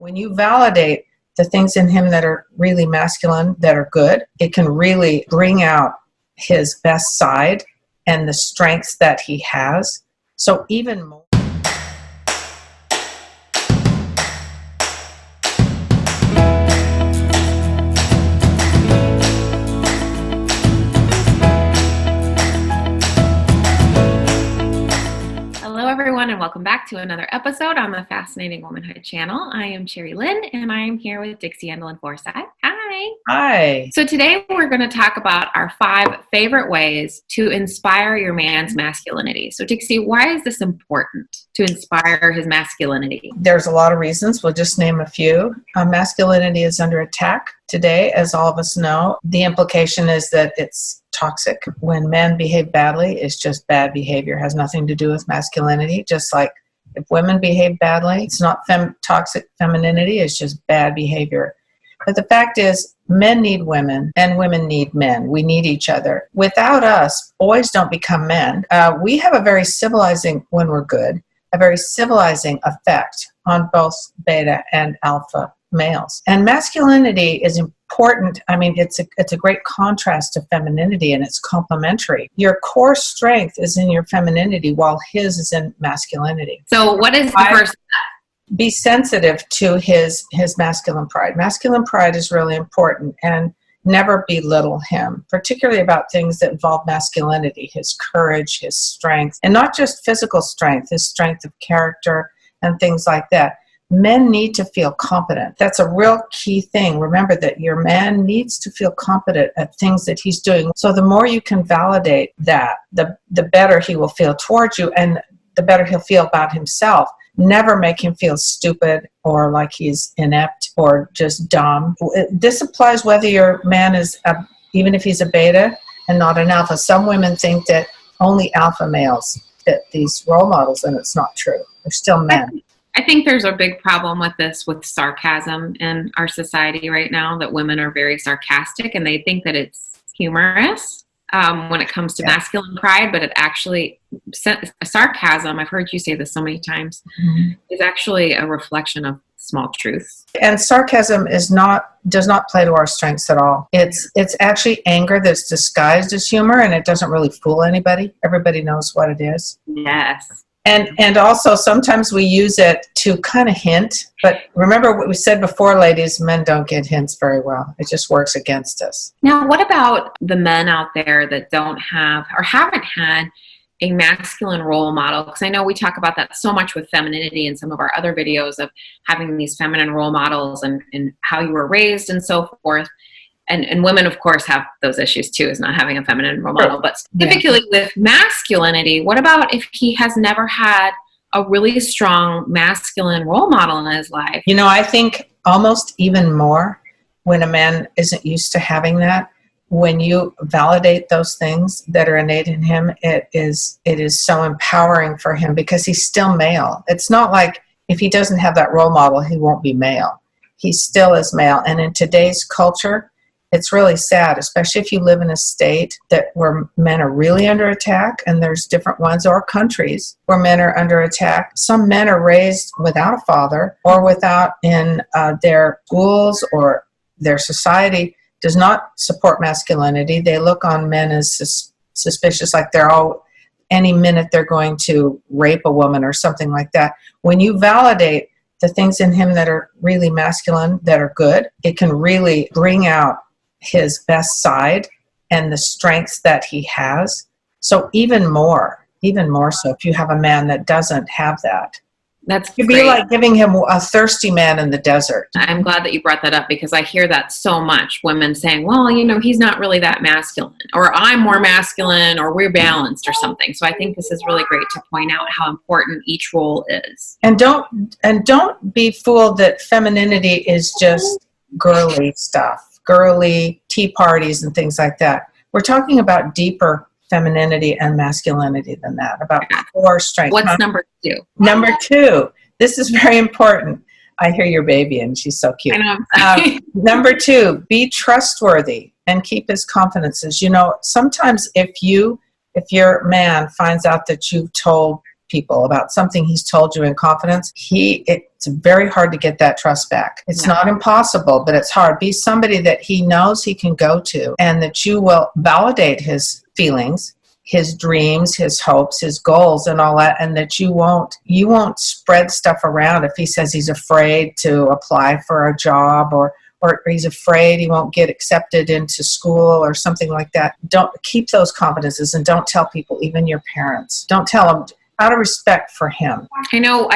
When you validate the things in him that are really masculine, that are good, it can really bring out his best side and the strengths that he has. So even more. Hello everyone, and welcome back to another episode on the Fascinating Womanhood channel. I am Sherry Lynn, and I am here with Dixie, Andelin, Forsyth. Hi. Hi. So today we're going to talk about our 5 favorite ways to inspire your man's masculinity. So Dixie, why is this important to inspire his masculinity? There's a lot of reasons. We'll just name a few. Masculinity is under attack today, as all of us know. The implication is that it's toxic. When men behave badly, it's just bad behavior. It has nothing to do with masculinity. Just like if women behave badly, it's not toxic femininity, it's just bad behavior. But the fact is, men need women and women need men. We need each other. Without us, boys don't become men. We have a very civilizing, when we're good, a very civilizing effect on both beta and alpha males. And masculinity is important. I mean, it's a great contrast to femininity, and it's complementary. Your core strength is in your femininity while his is in masculinity. So what is the first step? Be sensitive to his masculine pride. Masculine pride is really important, and never belittle him, particularly about things that involve masculinity, his courage, his strength, and not just physical strength, his strength of character and things like that. Men need to feel competent. That's a real key thing. Remember that your man needs to feel competent at things that he's doing. So the more you can validate that, the better he will feel towards you, and the better he'll feel about himself. Never make him feel stupid or like he's inept or just dumb. This applies whether your man is, even if he's a beta and not an alpha. Some women think that only alpha males fit these role models, and it's not true. They're still men. I think there's a big problem with this, with sarcasm in our society right now, that women are very sarcastic and they think that it's humorous when it comes to masculine pride, but it actually, sarcasm, I've heard you say this so many times, is actually a reflection of small truths. And sarcasm does not play to our strengths at all. It's actually anger that's disguised as humor, and it doesn't really fool anybody. Everybody knows what it is. Yes. And also sometimes we use it to kind of hint, but remember what we said before, ladies, men don't get hints very well. It just works against us. Now, what about the men out there that don't have or haven't had a masculine role model? Because I know we talk about that so much with femininity in some of our other videos of having these feminine role models and how you were raised and so forth. And women, of course, have those issues too, is not having a feminine role model. But specifically with masculinity, what about if he has never had a really strong masculine role model in his life? You know, I think almost even more when a man isn't used to having that. When you validate those things that are innate in him, it is so empowering for him because he's still male. It's not like if he doesn't have that role model, he won't be male. He still is male. And in today's culture, it's really sad, especially if you live in a state where men are really under attack, and there's different ones, or countries where men are under attack. Some men are raised without a father, or without in their schools, or their society does not support masculinity. They look on men as suspicious, like any minute they're going to rape a woman or something like that. When you validate the things in him that are really masculine, that are good, it can really bring out his best side and the strengths that he has. So even more so if you have a man that doesn't have that. It'd be like giving him a thirsty man in the desert. I'm glad that you brought that up because I hear that so much. Women saying, well, you know, he's not really that masculine, or I'm more masculine, or we're balanced or something. So I think this is really great to point out how important each role is. And don't be fooled that femininity is just girly stuff. Girly tea parties and things like that. We're talking about deeper femininity and masculinity than that, about core strength. What's number 2? Number 2, this is very important. I hear your baby and she's so cute. I know. Number 2, be trustworthy and keep his confidences. You know, sometimes if your man finds out that you've told people about something he's told you in confidence, it's very hard to get that trust back. It's not impossible, but it's hard. Be somebody that he knows he can go to, and that you will validate his feelings, his dreams, his hopes, his goals, and all that, and that you won't spread stuff around if he says he's afraid to apply for a job, or he's afraid he won't get accepted into school or something like that. Don't keep those confidences, and don't tell people, even your parents. Don't tell them, out of respect for him. I know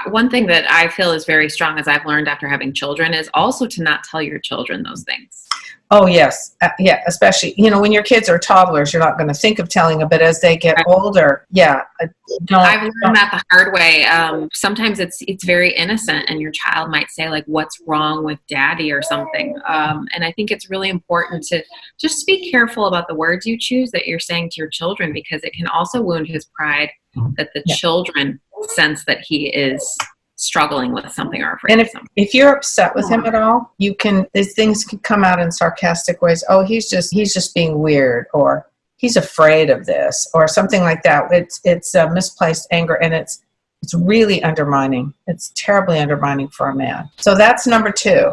one thing that I feel is very strong, as I've learned after having children, is also to not tell your children those things. Oh, yes. Yeah, especially, when your kids are toddlers, you're not going to think of telling them, but as they get older, I've learned that the hard way. Sometimes it's very innocent, and your child might say, like, what's wrong with daddy or something. And I think it's really important to just be careful about the words you choose that you're saying to your children, because it can also wound his pride that the children sense that he is struggling with something or afraid of something. If you're upset with him at all, these things can come out in sarcastic ways. Oh, he's just being weird, or he's afraid of this, or something like that. It's misplaced anger, and it's really undermining. It's terribly undermining for a man. So that's number 2.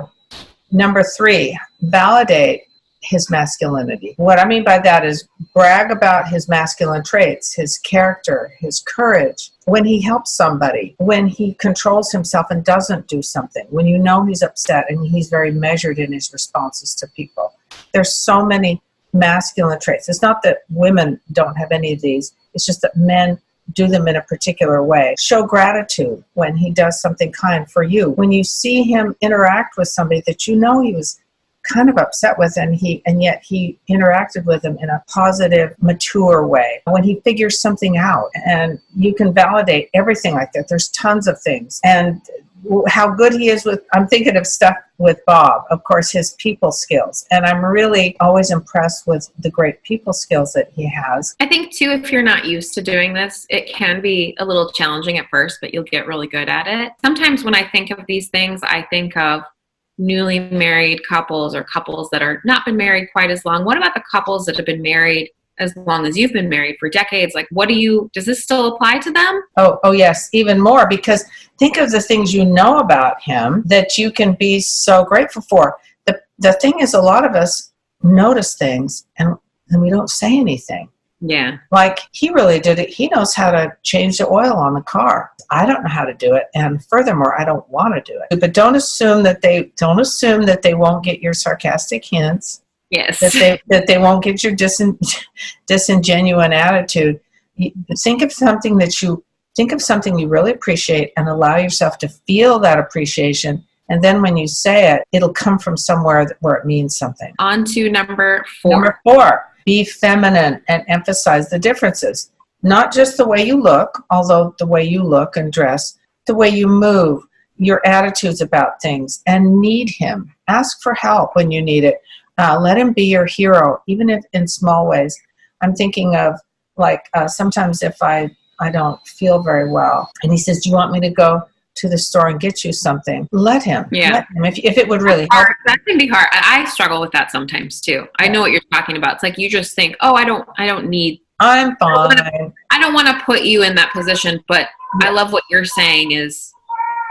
Number 3, validate his masculinity. What I mean by that is brag about his masculine traits, his character, his courage. When he helps somebody, when he controls himself and doesn't do something, when he's upset and he's very measured in his responses to people. There's so many masculine traits. It's not that women don't have any of these. It's just that men do them in a particular way. Show gratitude when he does something kind for you. When you see him interact with somebody that he was kind of upset with, and yet he interacted with him in a positive, mature way. When he figures something out, and you can validate everything like that. There's tons of things. And how good he is I'm thinking of stuff with Bob, of course, his people skills. And I'm really always impressed with the great people skills that he has. I think, too, if you're not used to doing this, it can be a little challenging at first, but you'll get really good at it. Sometimes when I think of these things, I think of newly married couples, or couples that are not been married quite as long. What about the couples that have been married as long as you've been married, for decades? Like, does this still apply to them? Oh, yes, even more, because think of the things you know about him that you can be so grateful for. The thing is, a lot of us notice things and we don't say anything. Yeah. Like, he really did it. He knows how to change the oil on the car. I don't know how to do it. And furthermore, I don't want to do it. But don't assume that they won't get your sarcastic hints. Yes. That they won't get your disingenuine attitude. Think of something you really appreciate, and allow yourself to feel that appreciation. And then when you say it, it'll come from somewhere where it means something. On to number 4. Number 4, be feminine and emphasize the differences. Not just the way you look, although the way you look and dress, the way you move, your attitudes about things, and need him. Ask for help when you need it. Let him be your hero, even if in small ways. I'm thinking of, sometimes if I don't feel very well, and he says, do you want me to go to the store and get you something? Let him. Yeah. Let him, if it would really help. That can be hard. I struggle with that sometimes too. I know what you're talking about. It's like you just think, oh, I don't need. I'm fine. I don't want to put you in that position, but I love what you're saying is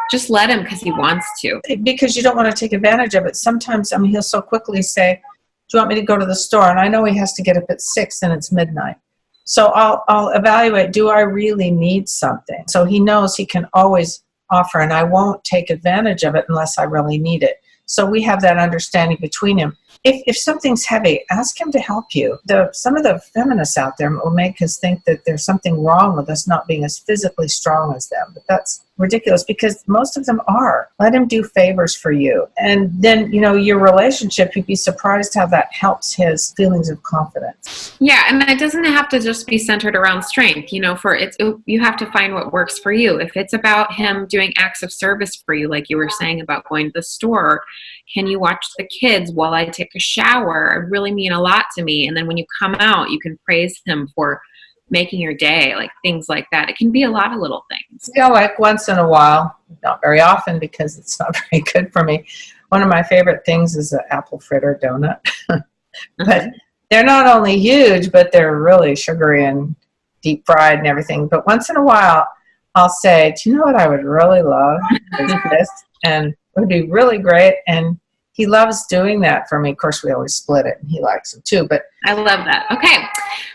just let him, because he wants to. Because you don't want to take advantage of it. Sometimes, he'll so quickly say, do you want me to go to the store? And I know he has to get up at 6 and it's midnight. So I'll evaluate, do I really need something? So he knows he can always offer, and I won't take advantage of it unless I really need it. So we have that understanding between him. If something's heavy, ask him to help you. Some of the feminists out there will make us think that there's something wrong with us not being as physically strong as them. But that's ridiculous, because most of them are. Let him do favors for you. And then, your relationship, you'd be surprised how that helps his feelings of confidence. Yeah, and it doesn't have to just be centered around strength. You have to find what works for you. If it's about him doing acts of service for you, like you were saying about going to the store, can you watch the kids while I take a shower? It really mean a lot to me. And then when you come out, you can praise him for making your day, like things like that. It can be a lot of little things. Yeah, like once in a while, not very often because it's not very good for me. One of my favorite things is an apple fritter donut. But they're not only huge, but they're really sugary and deep fried and everything. But once in a while, I'll say, do you know what I would really love is this, and it would be really great. And he loves doing that for me. Of course, we always split it, and he likes it too. But I love that. Okay,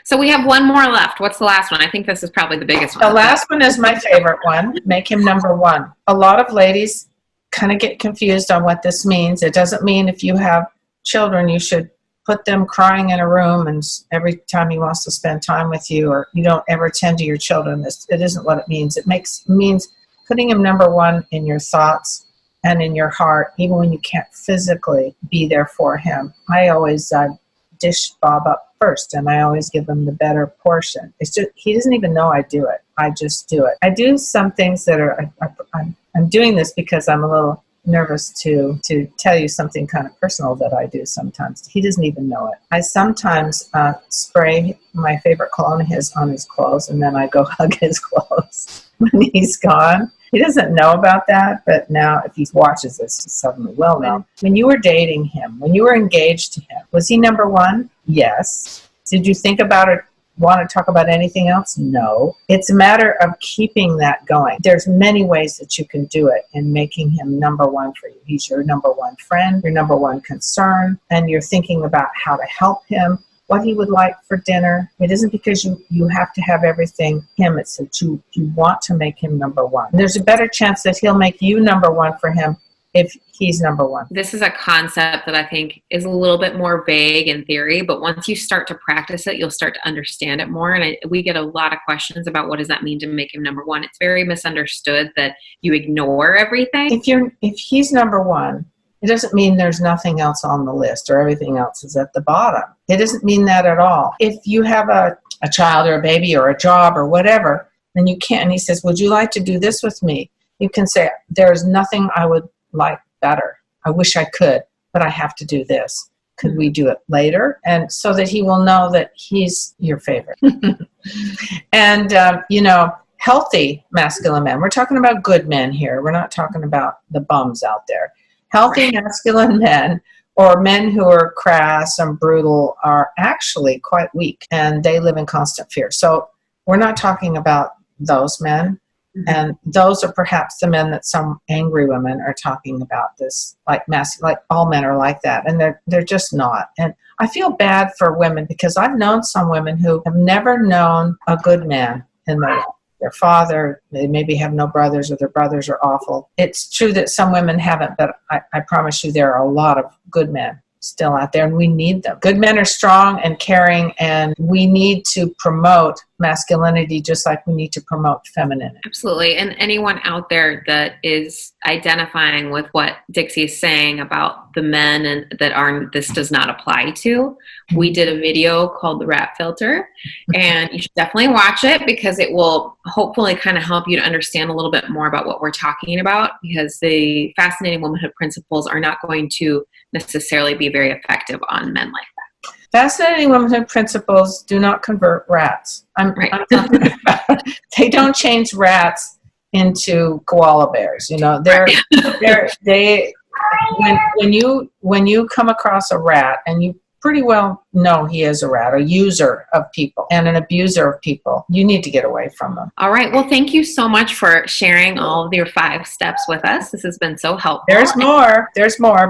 so we have one more left. What's the last one? I think this is probably the biggest one. The last one is my favorite one. Make him number one. A lot of ladies kind of get confused on what this means. It doesn't mean if you have children, you should put them crying in a room and every time he wants to spend time with you, or you don't ever tend to your children. It isn't what it means. It means putting him number one in your thoughts and in your heart, even when you can't physically be there for him. I always dish Bob up first, and I always give him the better portion. It's just, he doesn't even know I do it. I just do it. I do some things that are, I'm doing this because I'm a little nervous to tell you something kind of personal that I do sometimes. He doesn't even know it. I sometimes spray my favorite cologne of his on his clothes, and then I go hug his clothes when he's gone. He doesn't know about that, but now if he watches this, he suddenly will know. When you were dating him, when you were engaged to him, was he number one? Yes. Did you think about it, want to talk about anything else? No. It's a matter of keeping that going. There's many ways that you can do it in making him number one for you. He's your number one friend, your number one concern, and you're thinking about how to help him, what he would like for dinner. It isn't because you have to have everything him. It's that you want to make him number one. And there's a better chance that he'll make you number one for him if he's number one. This is a concept that I think is a little bit more vague in theory, but once you start to practice it, you'll start to understand it more. And we get a lot of questions about what does that mean to make him number one. It's very misunderstood that you ignore everything. If he's number one, it doesn't mean there's nothing else on the list or everything else is at the bottom. It doesn't mean that at all. If you have a child or a baby or a job or whatever, then you can't. And he says, would you like to do this with me? You can say, there's nothing I would like better. I wish I could, but I have to do this. Could we do it later? And so that he will know that he's your favorite. And, healthy masculine men. We're talking about good men here. We're not talking about the bums out there. Healthy masculine men, or men who are crass and brutal, are actually quite weak, and they live in constant fear. So we're not talking about those men. Mm-hmm. And those are perhaps the men that some angry women are talking about, this like all men are like that, and they're just not. And I feel bad for women because I've known some women who have never known a good man in their life. Their father, they maybe have no brothers, or their brothers are awful. It's true that some women haven't, but I promise you there are a lot of good men still out there, and we need them. Good men are strong and caring, and we need to promote masculinity just like we need to promote femininity. Absolutely. And anyone out there that is identifying with what Dixie is saying about the men and that this does not apply to, we did a video called The Rat Filter, and you should definitely watch it because it will hopefully kind of help you to understand a little bit more about what we're talking about, because the Fascinating Womanhood principles are not going to necessarily be very effective on men like that. Fascinating Womanhood principles do not convert rats. I'm talking about, they don't change rats into koala bears. When you come across a rat, and you pretty well know he is a rat, a user of people and an abuser of people, you need to get away from them. All right. Well, thank you so much for sharing all of your 5 steps with us. This has been so helpful. There's more,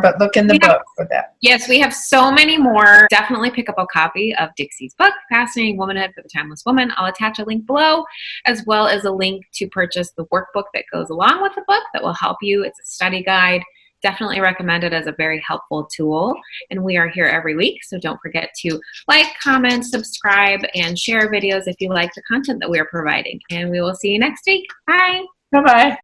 but look in the book for that. Yes, we have so many more. Definitely pick up a copy of Dixie's book, Fascinating Womanhood for the Timeless Woman. I'll attach a link below, as well as a link to purchase the workbook that goes along with the book that will help you. It's a study guide. Definitely recommend it as a very helpful tool. And we are here every week, so don't forget to like, comment, subscribe, and share videos if you like the content that we are providing. And we will see you next week. Bye. Bye-bye.